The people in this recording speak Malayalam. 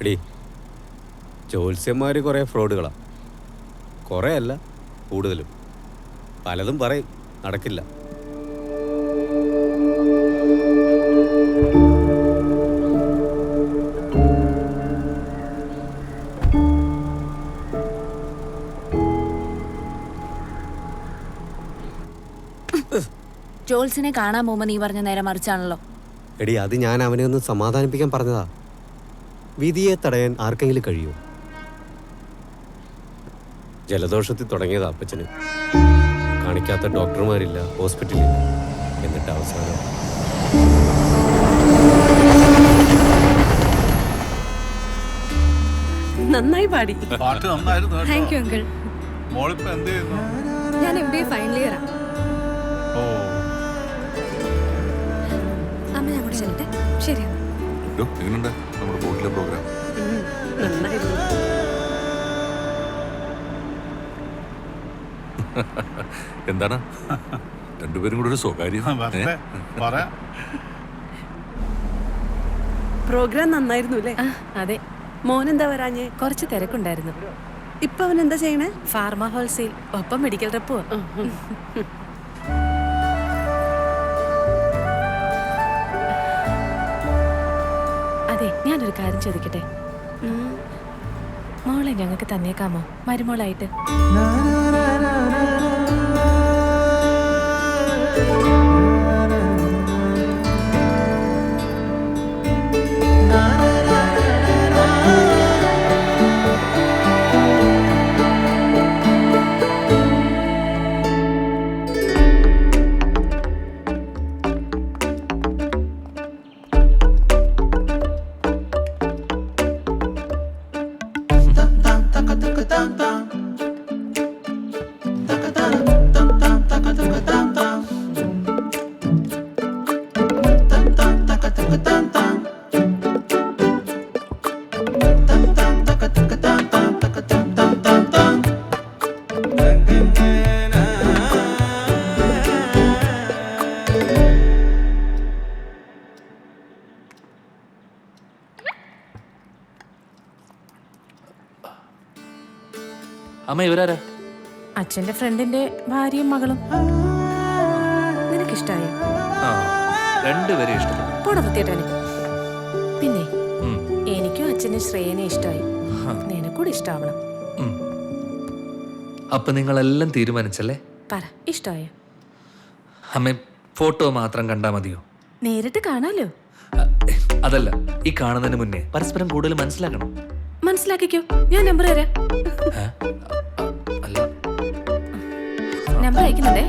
എടീ, ജ്യോത്സ്യന്മാർ കുറേ ഫ്രോഡുകളാണ്. കുറേ അല്ല, കൂടുതലും. പലതും പറയും, നടക്കില്ല. ജോൾസിനെ കാണാൻ പോകുമ്പോ നീ പറഞ്ഞ നേരെ മറിച്ചാണല്ലോ. എടി, അത് ഞാൻ അവനെ ഒന്ന് സമാധാനിപ്പിക്കാൻ പറഞ്ഞതാ. വിധിയെ തടയാൻ ആർക്കെങ്കിലും കഴിയുമോ? ജലദോഷത്തിൽ തുടങ്ങിയതാ അപ്പച്ചന്. കാണിക്കാത്ത ഡോക്ടർമാരില്ല, ഹോസ്പിറ്റലില്ല. എന്നിട്ട് അവസാനം നന്നായി പാടി. പാട്ട് നന്നായിരുന്നു. Thank you uncle. മോളിപ്പോ എന്ത് ചെയ്യുന്നു? ഞാൻ MBA ഫൈനൽ ഇയറാ. ഓ, അമ്മ ഞാൻ കൂടെ ചെല്ലട്ടെ. ശരി എങ്ങനെയുണ്ട് നമ്മുടെ ബോട്ടിലെ പ്രോഗ്രാം? നന്നായിരുന്നു. എന്താണ് രണ്ടുപേരും കൂടെ ഒരു സ്വകാര്യം? പ്രോഗ്രാം നന്നായിരുന്നു അല്ലേ? അതെ, മോൻ എന്താ വരാഞ്ഞേ? കുറച്ച് തിരക്കുണ്ടായിരുന്നു. ഇപ്പൊ അവൻ എന്താ ചെയ്യണേ? ഫാർമ ഹോൾസെയിൽ ഒപ്പം മെഡിക്കൽ റെപ്പോ. അതെ, ഞാനൊരു കാര്യം ചോദിക്കട്ടെ? മോളെ ഞങ്ങൾക്ക് തന്നേക്കാമോ മരുമോളായിട്ട്? അമ്മ ഇവരാരാ? അച്ഛന്റെ ഫ്രണ്ടിന്റെ ഭാര്യയും മകളും. നിനക്കിഷ്ടായോ? ആ, രണ്ടുപേരെ ഇഷ്ടപ്പെട്ടു. പോടാ വൃത്തിയേട്ടനെ. പിന്നെ എനിക്കും അച്ഛന് ശ്രേയനെ ഇഷ്ടമായി. നിനക്കൂടെ ഇഷ്ടാവണം. അപ്പൊ നിങ്ങളെല്ലാം തീരുമാനിച്ചല്ലേ? പറ, ഇഷ്ടമായോ? അമ്മ ഫോട്ടോ മാത്രം കണ്ടാ മതിയോ? നേരിട്ട് കാണാലോ. അതല്ല, ഈ കാണുന്നതിന് മുന്നേ പരസ്പരം കൂടുതൽ മനസ്സിലാക്കണം. മനസ്സിലാക്കിക്കോ, ഞാൻ നമ്പർ തരാം. അല്ല, നമ്പർ അയക്കുന്നുണ്ടേ.